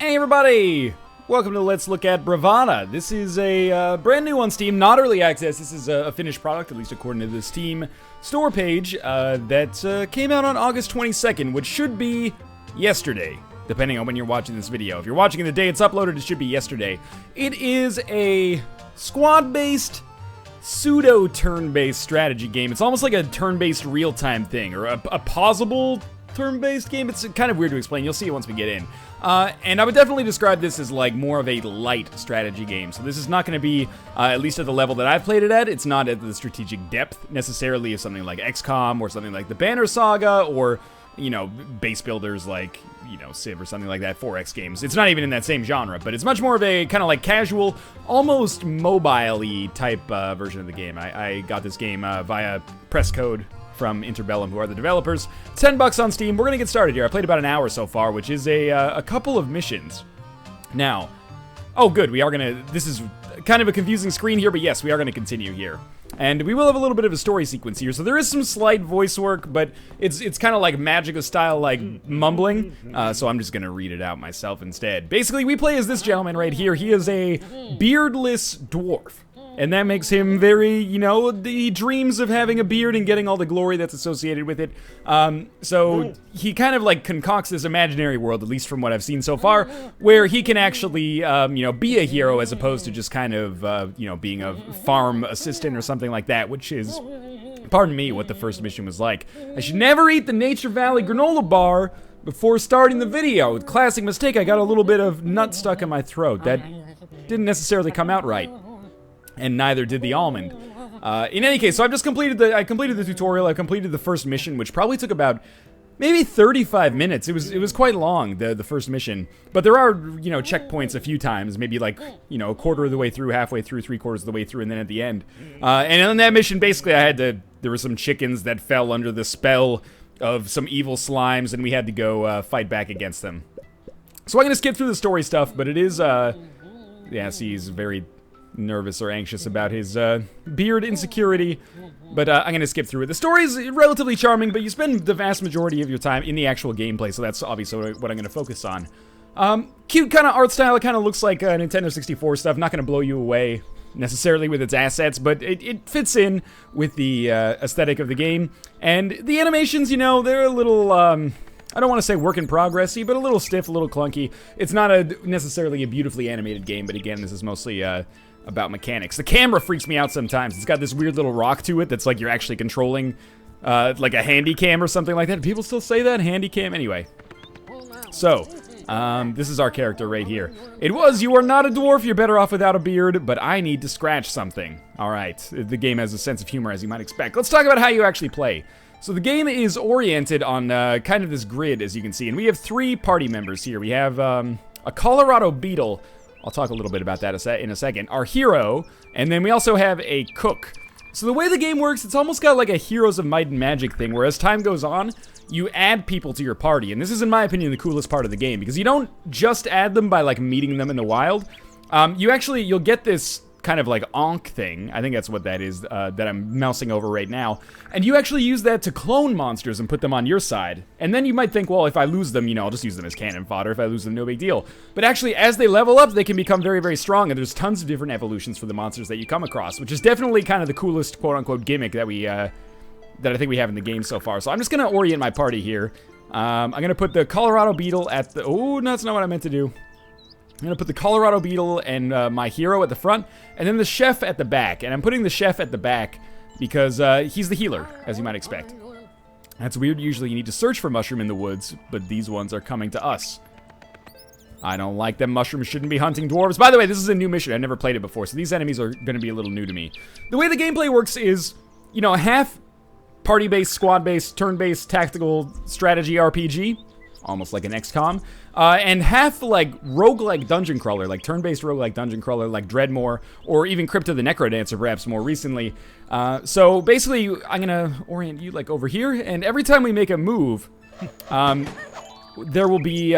Hey everybody! Welcome to Let's Look at Bravada. This is a brand new on Steam, not early access. This is a finished product, at least according to the Steam store page, that came out on August 22nd, which should be yesterday, depending on when you're watching this video. If you're watching it the day it's uploaded, it should be yesterday. It is a squad-based, pseudo-turn-based strategy game. It's almost like a turn-based real-time thing, or a pausable turn-based game. It's kind of weird to explain. You'll see it once we get in. And I would definitely describe this as like more of a light strategy game. So this is not going to be, at least at the level that I've played it at, it's not at the strategic depth necessarily of something like XCOM or something like the Banner Saga or, you know, base builders like, you know, Civ or something like that, 4X games. It's not even in that same genre, but it's much more of a kind of like casual, almost mobile-y type version of the game. I got this game via press code from Interbellum, who are the developers. $10 on Steam. We're gonna get started here. I played about an hour so far, which is a couple of missions. Now, oh good, we are gonna, this is kind of a confusing screen here, but yes, we are gonna continue here. And we will have a little bit of a story sequence here, so there is some slight voice work, but it's kind of like Magica style, like mumbling, so I'm just gonna read it out myself instead. Basically, we play as this gentleman right here. He is a beardless dwarf. And that makes him very, you know, he dreams of having a beard and getting all the glory that's associated with it. So he kind of like concocts this imaginary world, at least from what I've seen so far, where he can actually, you know, be a hero as opposed to just kind of, you know, being a farm assistant or something like that, which is, pardon me, what the first mission was like. I should never eat the Nature Valley granola bar before starting the video. Classic mistake, I got a little bit of nut stuck in my throat. That didn't necessarily come out right. And neither did the almond. In any case, so I've just completed the tutorial. I completed the first mission, which probably took about maybe 35 minutes. It was quite long, the first mission. But there are, you know, checkpoints a few times, maybe like, you know, a quarter of the way through, halfway through, 3/4 of the way through, and then at the end. And on that mission, basically, there were some chickens that fell under the spell of some evil slimes, and we had to go fight back against them. So I'm gonna skip through the story stuff, but it is, yeah, see, he's very nervous or anxious about his beard insecurity, but I'm gonna skip through it. The story is relatively charming, but you spend the vast majority of your time in the actual gameplay, so that's obviously what I'm gonna focus on. Cute kind of art style. It kind of looks like Nintendo 64 stuff. Not gonna blow you away necessarily with its assets, but it fits in with the aesthetic of the game. And the animations, you know, they're a little I don't want to say work in progress-y, but a little stiff, a little clunky. It's not necessarily a beautifully animated game, but again, this is mostly about mechanics. The camera freaks me out sometimes. It's got this weird little rock to it that's like you're actually controlling like a handy cam or something like that. Do people still say that? Handy cam? Anyway. So, this is our character right here. You are not a dwarf, you're better off without a beard, but I need to scratch something. Alright, the game has a sense of humor as you might expect. Let's talk about how you actually play. So the game is oriented on kind of this grid, as you can see, and we have 3 party members here. We have a Colorado beetle. I'll talk a little bit about that in a second. Our hero, and then we also have a cook. So the way the game works, it's almost got like a Heroes of Might and Magic thing, where as time goes on, you add people to your party. And this is, in my opinion, the coolest part of the game, because you don't just add them by like meeting them in the wild. You'll get this kind of like Ankh thing. I think that's what that is, that I'm mousing over right now. And you actually use that to clone monsters and put them on your side. And then you might think, well, if I lose them, you know, I'll just use them as cannon fodder. If I lose them, no big deal. But actually, as they level up, they can become very, very strong, and there's tons of different evolutions for the monsters that you come across, which is definitely kind of the coolest quote-unquote gimmick that that I think we have in the game so far. So I'm just gonna orient my party here. I'm gonna put the Colorado beetle at the, oh, no, that's not what I meant to do. I'm gonna put the Colorado beetle and my hero at the front, and then the chef at the back. And I'm putting the chef at the back because he's the healer, as you might expect. That's weird. Usually you need to search for mushroom in the woods, but these ones are coming to us. I don't like them. Mushrooms shouldn't be hunting dwarves. By the way, this is a new mission. I've never played it before, so these enemies are gonna be a little new to me. The way the gameplay works is, you know, half party-based, squad-based, turn-based, tactical strategy RPG, almost like an XCOM, and half like roguelike dungeon crawler, like turn-based roguelike dungeon crawler, like Dreadmore, or even Crypto the Necrodancer, perhaps more recently. So basically, I'm gonna orient you like over here, and every time we make a move, there will be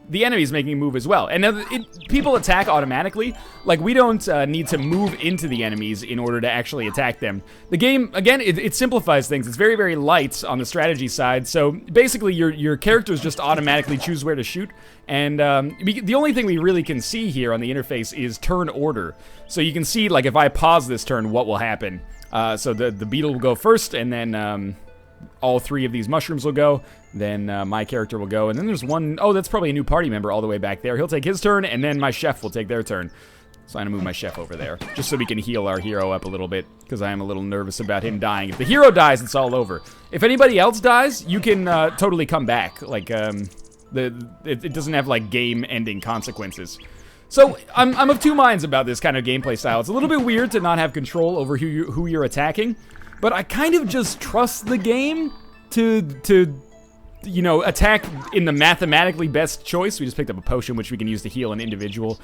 the enemy's making a move as well. And people attack automatically. Like, we don't need to move into the enemies in order to actually attack them. The game, again, it simplifies things. It's very, very light on the strategy side. So basically, your characters just automatically choose where to shoot. And the only thing we really can see here on the interface is turn order. So you can see, like, if I pause this turn, what will happen. So the beetle will go first, and then all 3 of these mushrooms will go. Then my character will go, and then there's one, oh, that's probably a new party member all the way back there. He'll take his turn, and then my chef will take their turn. So I'm gonna move my chef over there, just so we can heal our hero up a little bit, because I am a little nervous about him dying. If the hero dies, it's all over. If anybody else dies, you can totally come back. Like, it doesn't have, like, game-ending consequences. So, I'm of 2 minds about this kind of gameplay style. It's a little bit weird to not have control over who you're attacking, but I kind of just trust the game to you know, attack in the mathematically best choice. We just picked up a potion, which we can use to heal an individual.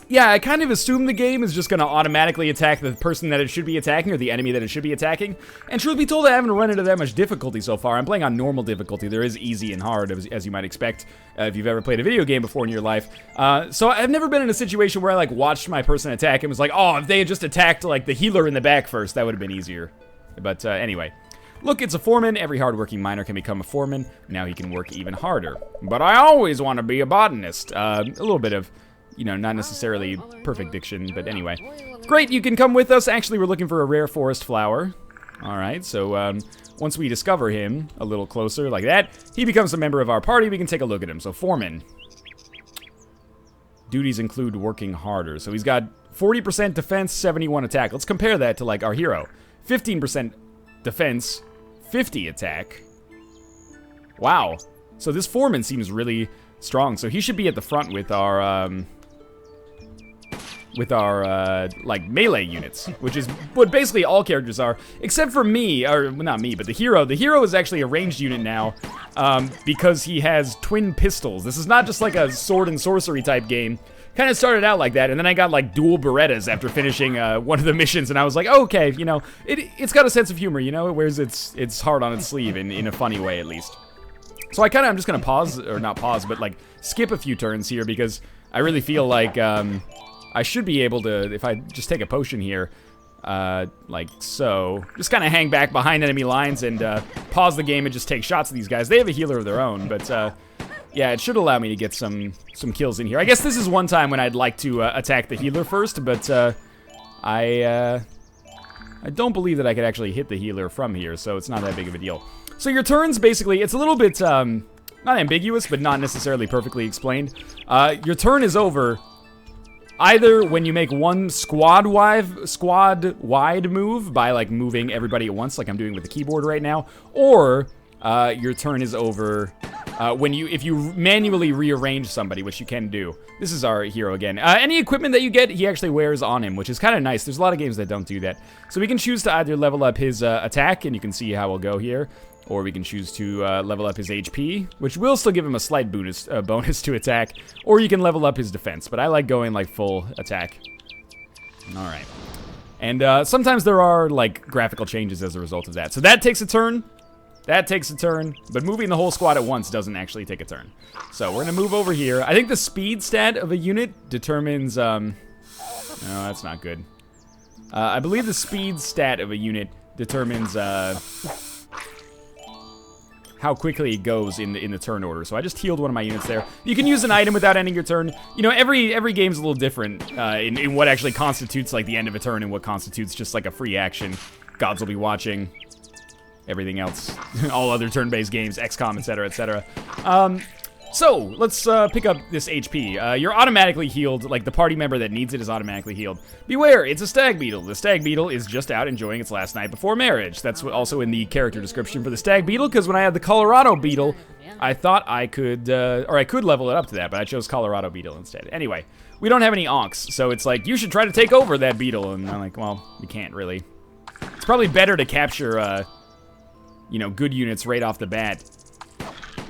Yeah, I kind of assume the game is just going to automatically attack the person that it should be attacking, or the enemy that it should be attacking. And truth be told, I haven't run into that much difficulty so far. I'm playing on normal difficulty. There is easy and hard, as you might expect, if you've ever played a video game before in your life. So I've never been in a situation where I, like, watched my person attack and was like, oh, if they had just attacked, like, the healer in the back first, that would have been easier. But anyway. Look, it's a foreman. Every hardworking miner can become a foreman. Now he can work even harder. But I always want to be a botanist. A little bit of, you know, not necessarily perfect diction, but anyway. Great, you can come with us. Actually, we're looking for a rare forest flower. All right, so once we discover him a little closer, like that, he becomes a member of our party. We can take a look at him. So, foreman. Duties include working harder. So he's got 40% defense, 71 attack. Let's compare that to, like, our hero. 15% defense, 50 attack. Wow. So this foreman seems really strong. So he should be at the front with our like, melee units, which is what basically all characters are, except for me, or not me, but the hero. The hero is actually a ranged unit now, because he has twin pistols. This is not just like a sword and sorcery type game. Kind of started out like that, and then I got, like, dual Berettas after finishing one of the missions, and I was like, oh, okay, you know, it's got a sense of humor, you know? It wears its heart on its sleeve in a funny way, at least. So I'm just gonna pause, or not pause, but, like, skip a few turns here, because I really feel like I should be able to, if I just take a potion here, like so, just kind of hang back behind enemy lines and pause the game and just take shots at these guys. They have a healer of their own, but yeah, it should allow me to get some kills in here. I guess this is one time when I'd like to attack the healer first, but I don't believe that I could actually hit the healer from here, so it's not that big of a deal. So your turns, basically, it's a little bit not ambiguous, but not necessarily perfectly explained. Your turn is over either when you make one squad-wide move by, like, moving everybody at once, like I'm doing with the keyboard right now, or your turn is over if you manually rearrange somebody, which you can do. This is our hero again. Any equipment that you get, he actually wears on him, which is kind of nice. There's a lot of games that don't do that. So we can choose to either level up his attack, and you can see how we'll go here, or we can choose to level up his HP, which will still give him a slight bonus to attack, or you can level up his defense, but I like going, like, full attack. All right. And sometimes there are, like, graphical changes as a result of that. So that takes a turn. That takes a turn, but moving the whole squad at once doesn't actually take a turn. So we're gonna move over here. I think the speed stat of a unit determines, no, that's not good. I believe the speed stat of a unit determines, how quickly it goes in the turn order. So I just healed one of my units there. You can use an item without ending your turn. You know, every game's a little different in what actually constitutes, like, the end of a turn and what constitutes just, like, a free action. Gods will be watching. Everything else, all other turn-based games, XCOM, etc., etc. So, let's pick up this HP. You're automatically healed, like the party member that needs it is automatically healed. Beware, it's a stag beetle. The stag beetle is just out enjoying its last night before marriage. That's also in the character description for the stag beetle, because when I had the Colorado beetle, I thought I could, or I could level it up to that, but I chose Colorado beetle instead. Anyway, we don't have any onks, so it's like, you should try to take over that beetle, and I'm like, well, we can't really. It's probably better to capture, you know, good units right off the bat.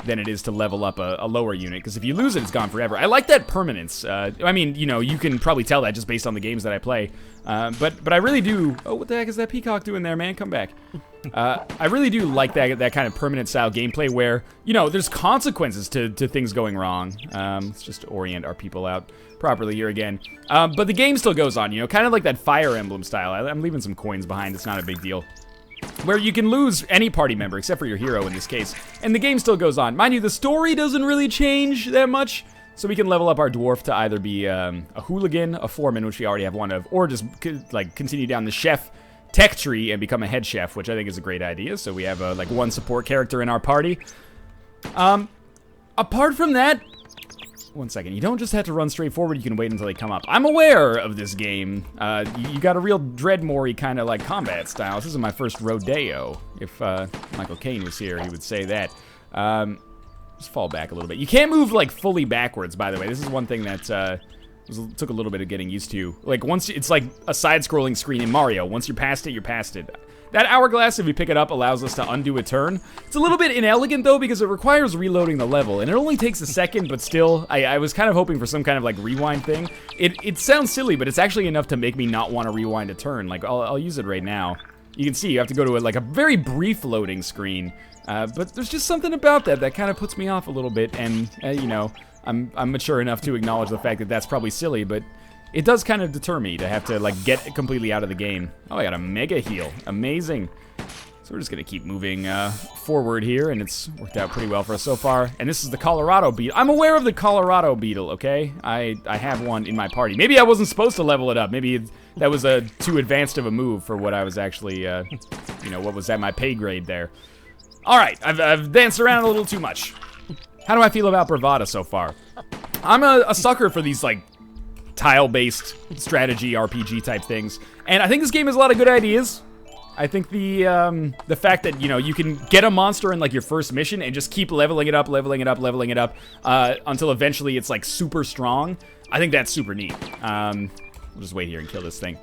than it is to level up a lower unit, because if you lose it, it's gone forever. I like that permanence. I mean, you know, you can probably tell that just based on the games that I play. But I really do... Oh, what the heck is that peacock doing there, man? Come back. I really do like that kind of permanent style gameplay where, you know, there's consequences to things going wrong. Let's just orient our people out properly here again. But the game still goes on, you know, kind of like that Fire Emblem style. I'm leaving some coins behind. It's not a big deal. Where you can lose any party member, except for your hero in this case, and the game still goes on. Mind you, the story doesn't really change that much, so we can level up our dwarf to either be a hooligan, a foreman, which we already have one of, or just like continue down the chef tech tree and become a head chef, which I think is a great idea. So we have like one support character in our party. Apart from that, one second, you don't just have to run straight forward, you can wait until they come up. I'm aware of this game. You got a real Dreadmore-y kind of like combat style. This is my first rodeo. If Michael Caine was here, he would say that. Just fall back a little bit. You can't move like fully backwards, by the way. This is one thing that took a little bit of getting used to. Like once, it's like a side-scrolling screen in Mario. Once you're past it, you're past it. That hourglass, if we pick it up, allows us to undo a turn. It's a little bit inelegant, though, because it requires reloading the level, and it only takes a second, but still, I was kind of hoping for some kind of, like, rewind thing. It sounds silly, but it's actually enough to make me not want to rewind a turn. Like, I'll use it right now. You can see you have to go to, like, a very brief loading screen, but there's just something about that kind of puts me off a little bit, and, you know, I'm mature enough to acknowledge the fact that that's probably silly, but... It does kind of deter me to have to, like, get completely out of the game. Oh, I got a mega heal. Amazing. So we're just going to keep moving forward here, and it's worked out pretty well for us so far. And this is the Colorado Beetle. I'm aware of the Colorado Beetle, okay? I have one in my party. Maybe I wasn't supposed to level it up. Maybe that was too advanced of a move for what I was actually, you know, what was at my pay grade there. All right, I've danced around a little too much. How do I feel about Bravada so far? I'm a sucker for these, like, tile-based strategy RPG type things, and I think this game has a lot of good ideas. I think the fact that, you know, you can get a monster in like your first mission and just keep leveling it up until eventually it's like super strong. I think that's super neat. We'll just wait here and kill this thing.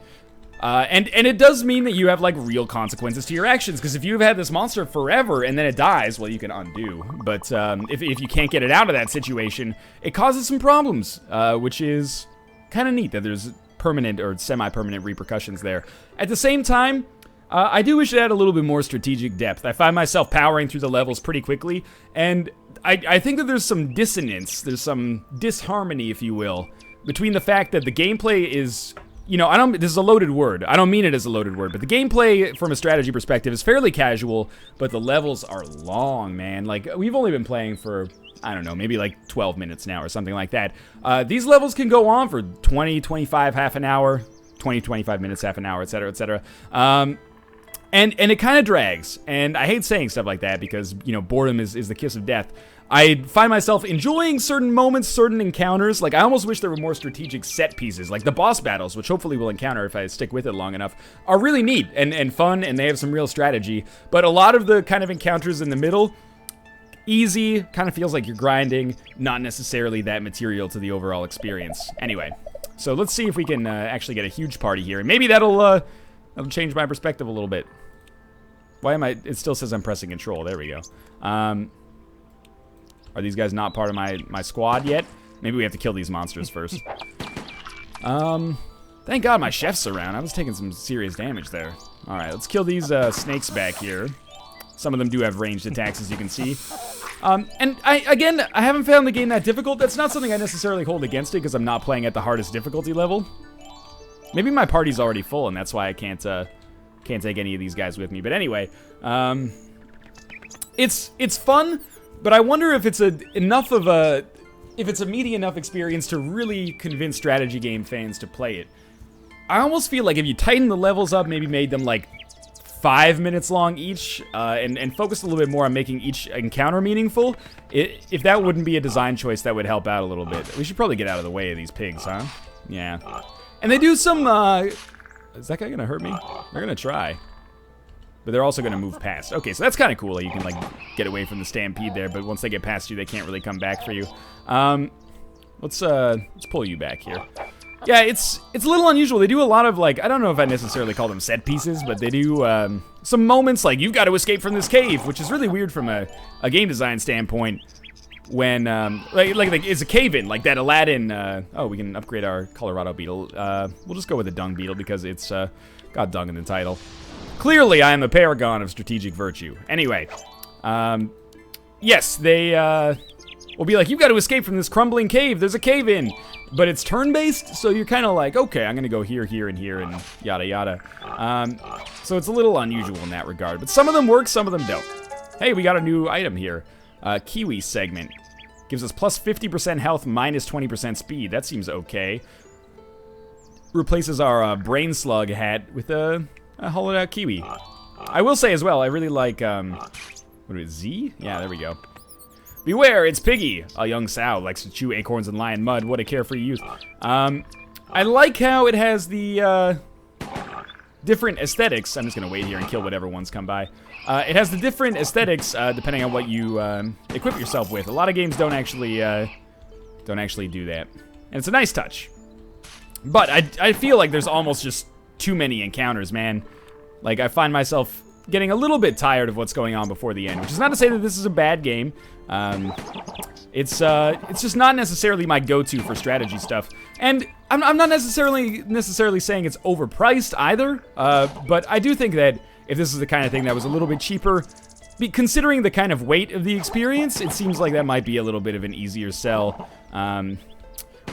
And it does mean that you have like real consequences to your actions, because if you've had this monster forever and then it dies, well, you can undo. But if you can't get it out of that situation, it causes some problems, which is kind of neat that there's permanent or semi-permanent repercussions there. At the same time, I do wish it had a little bit more strategic depth. I find myself powering through the levels pretty quickly, and I think that there's some dissonance, there's some disharmony, if you will, between the fact that the gameplay is, you know, this is a loaded word. I don't mean it as a loaded word, but the gameplay from a strategy perspective is fairly casual, but the levels are long, man. Like, we've only been playing for, I don't know, maybe like 12 minutes now or something like that. These levels can go on for 20, 25, half an hour, 20, 25 minutes, half an hour, etc., etc. And it kind of drags. And I hate saying stuff like that because, you know, boredom is the kiss of death. I find myself enjoying certain moments, certain encounters. Like, I almost wish there were more strategic set pieces. Like, the boss battles, which hopefully we'll encounter if I stick with it long enough, are really neat and fun, and they have some real strategy. But a lot of the kind of encounters in the middle... easy, kind of feels like you're grinding, not necessarily that material to the overall experience. Anyway, so let's see if we can actually get a huge party here, and maybe that'll change my perspective a little bit. Why am I... It still says I'm pressing control. There we go. Are these guys not part of my squad yet? Maybe we have to kill these monsters first. Thank God my chef's around. I was taking some serious damage there. All right, let's kill these snakes back here. Some of them do have ranged attacks, as you can see. And I haven't found the game that difficult. That's not something I necessarily hold against it, because I'm not playing at the hardest difficulty level. Maybe my party's already full, and that's why I can't take any of these guys with me. But anyway, it's fun, but I wonder if it's a meaty enough experience to really convince strategy game fans to play it. I almost feel like if you tighten the levels up, maybe made them like 5 minutes long each, and focus a little bit more on making each encounter meaningful, if that wouldn't be a design choice, that would help out a little bit. We should probably get out of the way of these pigs, huh? Yeah. And they do some, is that guy gonna hurt me? They're gonna try. But they're also gonna move past. Okay, so that's kind of cool. You can, like, get away from the stampede there, but once they get past you, they can't really come back for you. Let's pull you back here. Yeah, it's a little unusual. They do a lot of, like, I don't know if I necessarily call them set pieces, but they do some moments like, you've got to escape from this cave, which is really weird from a game design standpoint. When, like it's a cave-in, like that Aladdin, oh, we can upgrade our Colorado beetle. We'll just go with the dung beetle because it's got dung in the title. Clearly, I am a paragon of strategic virtue. Anyway, yes, they will be like, you've got to escape from this crumbling cave. There's a cave-in. But it's turn-based, so you're kind of like, okay, I'm going to go here, here, and here, and yada, yada. So it's a little unusual in that regard. But some of them work, some of them don't. Hey, we got a new item here. Kiwi segment. Gives us plus 50% health, minus 20% speed. That seems okay. Replaces our brain slug hat with a hollowed out kiwi. I will say as well, I really like, what is it, Z? Yeah, there we go. Beware, it's Piggy. A young sow likes to chew acorns and lie in mud. What a carefree youth. I like how it has the different aesthetics. I'm just gonna wait here and kill whatever ones come by. It has the different aesthetics depending on what you equip yourself with. A lot of games don't actually do that, and it's a nice touch. But I feel like there's almost just too many encounters, man. Like, I find myself getting a little bit tired of what's going on before the end, which is not to say that this is a bad game. It's just not necessarily my go-to for strategy stuff, and I'm not necessarily saying it's overpriced either. But I do think that if this is the kind of thing that was a little bit cheaper, considering the kind of weight of the experience, it seems like that might be a little bit of an easier sell.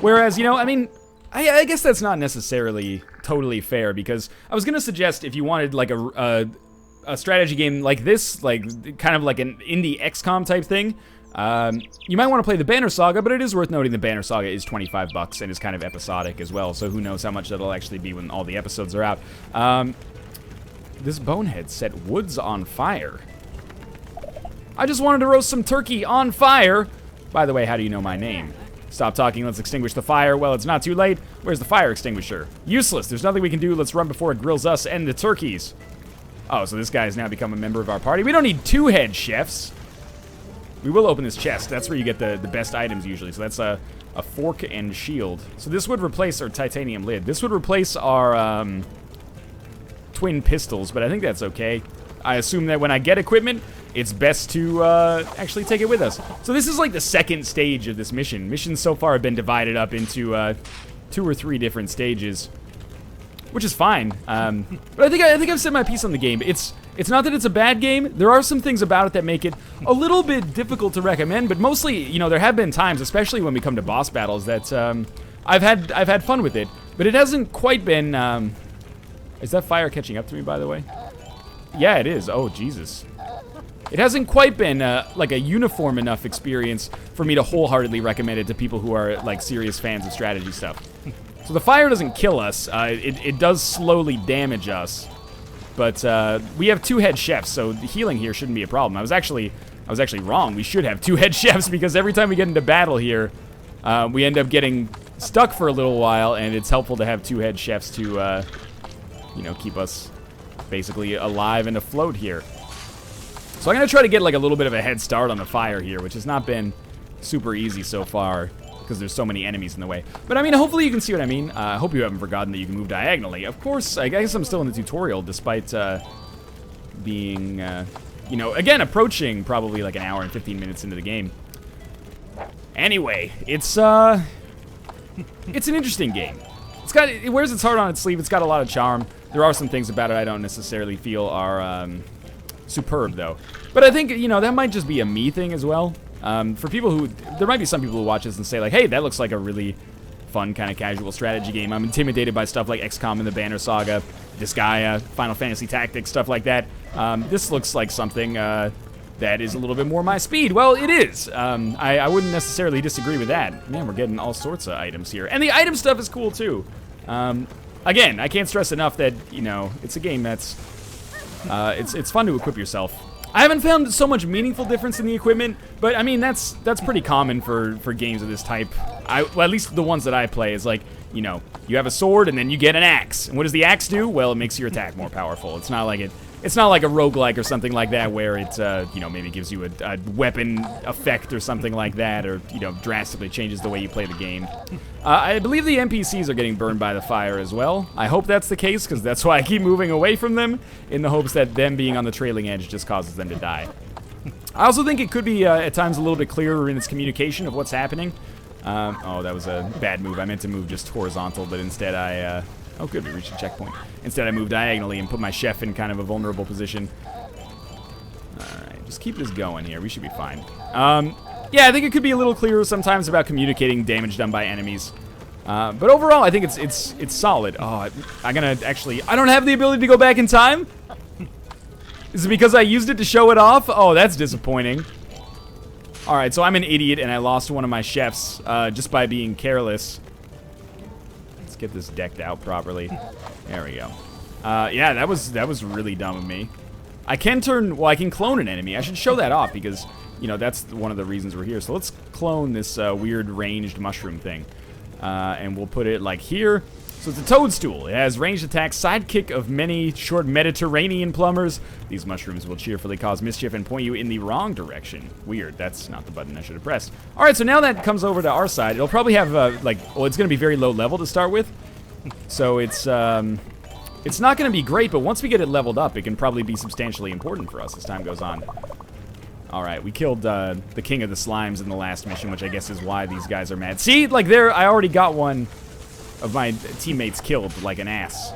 Whereas, you know, I mean, I guess that's not necessarily totally fair, because I was gonna suggest if you wanted like a strategy game like this, like kind of like an indie XCOM type thing, you might want to play the Banner Saga, but it is worth noting the Banner Saga is $25 and is kind of episodic as well, so who knows how much that'll actually be when all the episodes are out. This bonehead set woods on fire. I just wanted to roast some turkey on fire. By the way, how do you know my name? Stop talking, let's extinguish the fire. Well, it's not too late. Where's the fire extinguisher? Useless, there's nothing we can do. Let's run before it grills us and the turkeys. Oh, so this guy has now become a member of our party. We don't need two head chefs. We will open this chest. That's where you get the best items usually. So that's a fork and shield. So this would replace our titanium lid. This would replace our twin pistols, but I think that's okay. I assume that when I get equipment, it's best to actually take it with us. So this is like the second stage of this mission. Missions so far have been divided up into 2 or 3 different stages, which is fine. But I think I've said my piece on the game. It's not that it's a bad game. There are some things about it that make it a little bit difficult to recommend, but mostly, you know, there have been times, especially when we come to boss battles, that I've had fun with it. But it hasn't quite been. Is that fire catching up to me, by the way? Yeah, it is. Oh, Jesus. It hasn't quite been like a uniform enough experience for me to wholeheartedly recommend it to people who are like serious fans of strategy stuff. So the fire doesn't kill us. It does slowly damage us. But we have 2 head chefs, so the healing here shouldn't be a problem. I was actually wrong. We should have 2 head chefs, because every time we get into battle here, we end up getting stuck for a little while, and it's helpful to have 2 head chefs to, you know, keep us basically alive and afloat here. So I'm gonna try to get like a little bit of a head start on the fire here, which has not been super easy so far, because there's so many enemies in the way. But I mean, hopefully you can see what I mean. I hope you haven't forgotten that you can move diagonally. Of course, I guess I'm still in the tutorial, despite being, you know, again, approaching probably like an hour and 15 minutes into the game. Anyway, it's an interesting game. It wears its heart on its sleeve. It's got a lot of charm. There are some things about it I don't necessarily feel are superb, though. But I think, you know, that might just be a me thing as well. For people who, there might be some people who watch this and say like, hey, that looks like a really fun kind of casual strategy game. I'm intimidated by stuff like XCOM and the Banner Saga, Disgaea, Final Fantasy Tactics, stuff like that. This looks like something that is a little bit more my speed. Well, it is. I wouldn't necessarily disagree with that. Man, we're getting all sorts of items here. And the item stuff is cool, too. Again, I can't stress enough that, you know, it's a game that's, it's fun to equip yourself. I haven't found so much meaningful difference in the equipment, but I mean, that's pretty common for games of this type. Well, at least the ones that I play is like, you know, you have a sword and then you get an axe. And what does the axe do? Well, it makes your attack more powerful. It's not like it It's not like a roguelike or something like that where it, you know, maybe gives you a weapon effect or something like that, or, you know, drastically changes the way you play the game. I believe the NPCs are getting burned by the fire as well. I hope that's the case, because that's why I keep moving away from them, in the hopes that them being on the trailing edge just causes them to die. I also think it could be, at times, a little bit clearer in its communication of what's happening. Oh, that was a bad move. I meant to move just horizontal, but instead I, oh good, we reached a checkpoint. Instead I moved diagonally and put my chef in kind of a vulnerable position. Alright, just keep this going here. We should be fine. Yeah, I think it could be a little clearer sometimes about communicating damage done by enemies. But overall, I think it's solid. Oh, I'm gonna actually... I don't have the ability to go back in time? Is it because I used it to show it off? Oh, that's disappointing. Alright, so I'm an idiot and I lost one of my chefs just by being careless. Let's get this decked out properly. There we go. Yeah, that was really dumb of me. I can I can clone an enemy. I should show that off because, you know, that's one of the reasons we're here. So let's clone this weird ranged mushroom thing. And we'll put it like here. So it's a toadstool. It has ranged attacks, sidekick of many short Mediterranean plumbers. These mushrooms will cheerfully cause mischief and point you in the wrong direction. Weird, that's not the button I should have pressed. Alright, so now that comes over to our side, it'll probably have, like, well, it's going to be very low level to start with. So it's not going to be great, but once we get it leveled up, it can probably be substantially important for us as time goes on. Alright, we killed the king of the slimes in the last mission, which I guess is why these guys are mad. See, like there, I already got one of my teammates killed like an ass.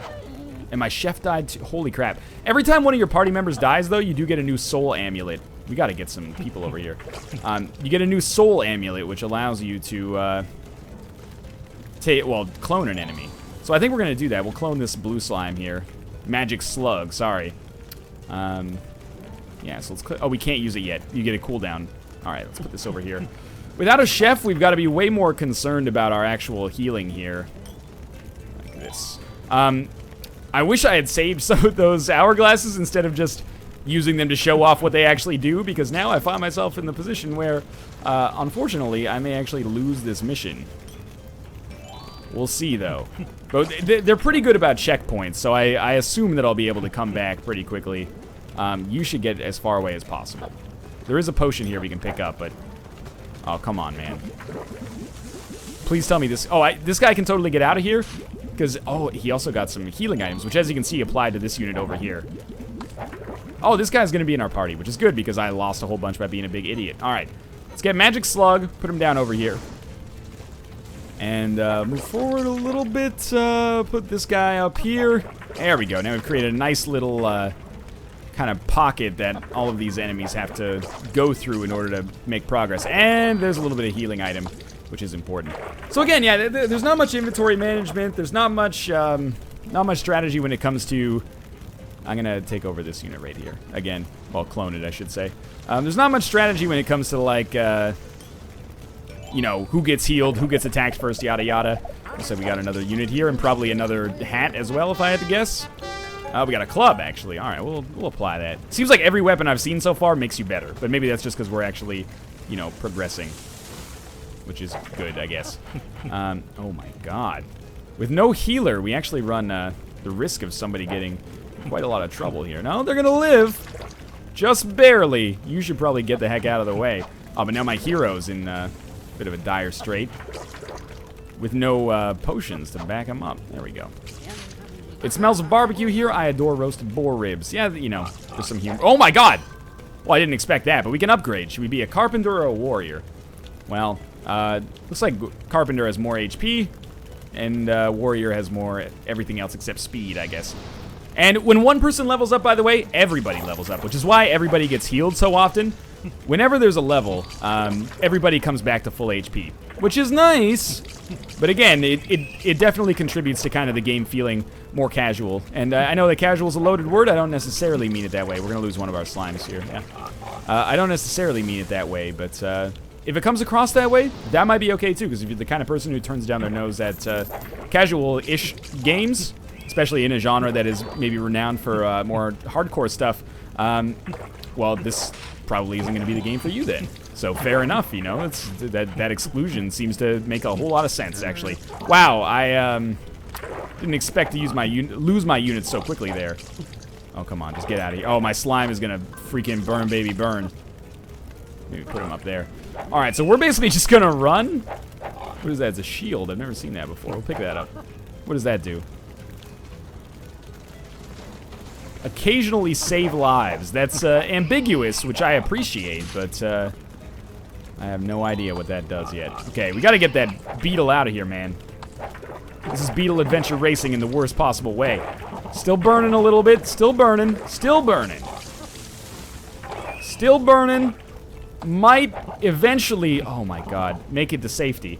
And my chef died too. Holy crap. Every time one of your party members dies, though, you do get a new soul amulet. We gotta get some people over here. You get a new soul amulet, which allows you to, clone an enemy. So I think we're gonna do that. We'll clone this blue slime here. Magic slug, sorry. Yeah, so let's oh, we can't use it yet. You get a cooldown. Alright, let's put this over here. Without a chef, we've got to be way more concerned about our actual healing here. Like this. I wish I had saved some of those hourglasses instead of just using them to show off what they actually do, because now I find myself in the position where, unfortunately, I may actually lose this mission. We'll see, though. But they're pretty good about checkpoints, so I assume that I'll be able to come back pretty quickly. You should get as far away as possible. There is a potion here we can pick up, but... Oh, come on, man. Please tell me this... Oh, this guy can totally get out of here? Because, oh, he also got some healing items, which, as you can see, apply to this unit over here. Oh, this guy's going to be in our party, which is good, because I lost a whole bunch by being a big idiot. All right. Let's get Magic Slug, put him down over here. And move forward a little bit. Put this guy up here. There we go. Now we've created a nice little... kind of pocket that all of these enemies have to go through in order to make progress. And there's a little bit of healing item, which is important. So again, yeah, there's not much inventory management. There's not much strategy when it comes to... I'm gonna take over this unit right here. Again, well, clone it, I should say. There's not much strategy when it comes to, like, you know, who gets healed, who gets attacked first, yada yada. So we got another unit here, and probably another hat as well, if I had to guess. We got a club, actually. All right, we'll apply that. Seems like every weapon I've seen so far makes you better, but maybe that's just because we're actually, you know, progressing, which is good, I guess. Oh my god. With no healer, we actually run the risk of somebody getting quite a lot of trouble here. No, they're gonna live. Just barely. You should probably get the heck out of the way. Oh, but now my hero's in a bit of a dire strait. With no potions to back him up. There we go. It smells of barbecue here. I adore roasted boar ribs. Yeah, you know, there's some humor. Oh my god! Well, I didn't expect that, but we can upgrade. Should we be a carpenter or a warrior? Well, looks like carpenter has more HP, and warrior has more everything else except speed, I guess. And when one person levels up, by the way, everybody levels up, which is why everybody gets healed so often. Whenever there's a level, everybody comes back to full HP, which is nice. But again, it definitely contributes to kind of the game feeling more casual. And I know that casual is a loaded word. I don't necessarily mean it that way. We're going to lose one of our slimes here. Yeah. I don't necessarily mean it that way, but if it comes across that way, that might be okay too, because if you're the kind of person who turns down their nose at casual-ish games, especially in a genre that is maybe renowned for more hardcore stuff, well, this probably isn't going to be the game for you then. So fair enough, you know. It's that exclusion seems to make a whole lot of sense, actually. Wow, I didn't expect to use lose my units so quickly there. Oh, come on, just get out of here. Oh, my slime is gonna freaking burn, baby, burn. Maybe put him up there. All right, so we're basically just gonna run. What is that? It's a shield. I've never seen that before. We'll pick that up. What does that do? Occasionally save lives. That's ambiguous, which I appreciate, but I have no idea what that does yet. Okay, we gotta get that beetle out of here, man. This is Beetle Adventure Racing in the worst possible way. Still burning a little bit. Still burning. Still burning. Still burning. Might eventually, oh my god, make it to safety.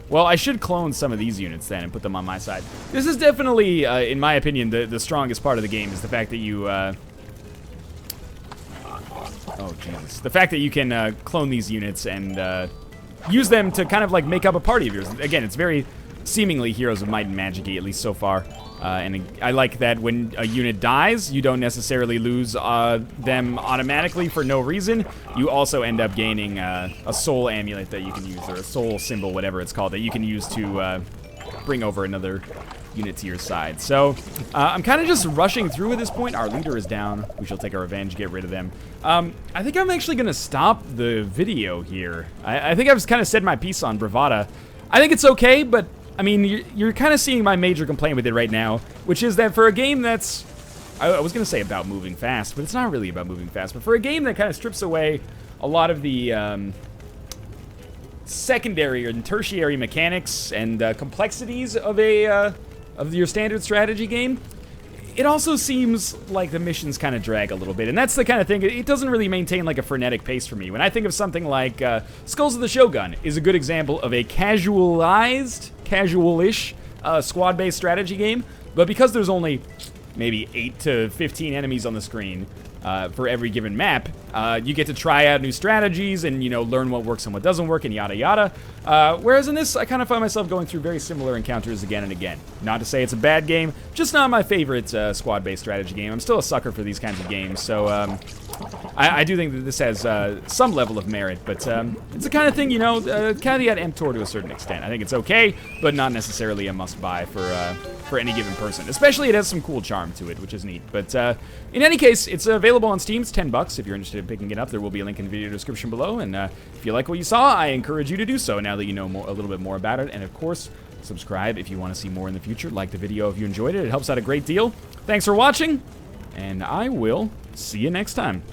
Well, I should clone some of these units then and put them on my side. This is definitely, in my opinion, the strongest part of the game is the fact that you, oh Jesus. The fact that you can clone these units and use them to kind of like make up a party of yours. Again, it's very seemingly Heroes of Might and Magic-y, at least so far. And I like that when a unit dies, you don't necessarily lose them automatically for no reason. You also end up gaining a soul amulet that you can use, or a soul symbol, whatever it's called, that you can use to bring over another unit to your side. So I'm kind of just rushing through at this point. Our leader is down. We shall take our revenge, get rid of them. I think I'm actually going to stop the video here. I think I've just kind of said my piece on Bravada. I think it's okay, but I mean, you're kind of seeing my major complaint with it right now, which is that for a game that's, I was going to say about moving fast, but it's not really about moving fast, but for a game that kind of strips away a lot of the secondary and tertiary mechanics and complexities of your standard strategy game, it also seems like the missions kind of drag a little bit, and that's the kind of thing, it doesn't really maintain like a frenetic pace for me. When I think of something like Skulls of the Shogun is a good example of a casualish squad-based strategy game, but because there's only maybe 8 to 15 enemies on the screen for every given map, you get to try out new strategies and, you know, learn what works and what doesn't work and yada yada. Whereas in this, I kind of find myself going through very similar encounters again and again. Not to say it's a bad game, just not my favorite squad-based strategy game. I'm still a sucker for these kinds of games, so I do think that this has some level of merit, but it's the kind of thing, you know, caveat emptor to a certain extent. I think it's okay, but not necessarily a must-buy for any given person. Especially it has some cool charm to it, which is neat. But in any case, it's available on Steam. It's $10 if you're interested in picking it up. There will be a link in the video description below, and if you like what you saw, I encourage you to do so now that you know a little bit more about it. And of course, subscribe if you want to see more in the future. Like the video if you enjoyed it. It helps out a great deal. Thanks for watching, and I will see you next time.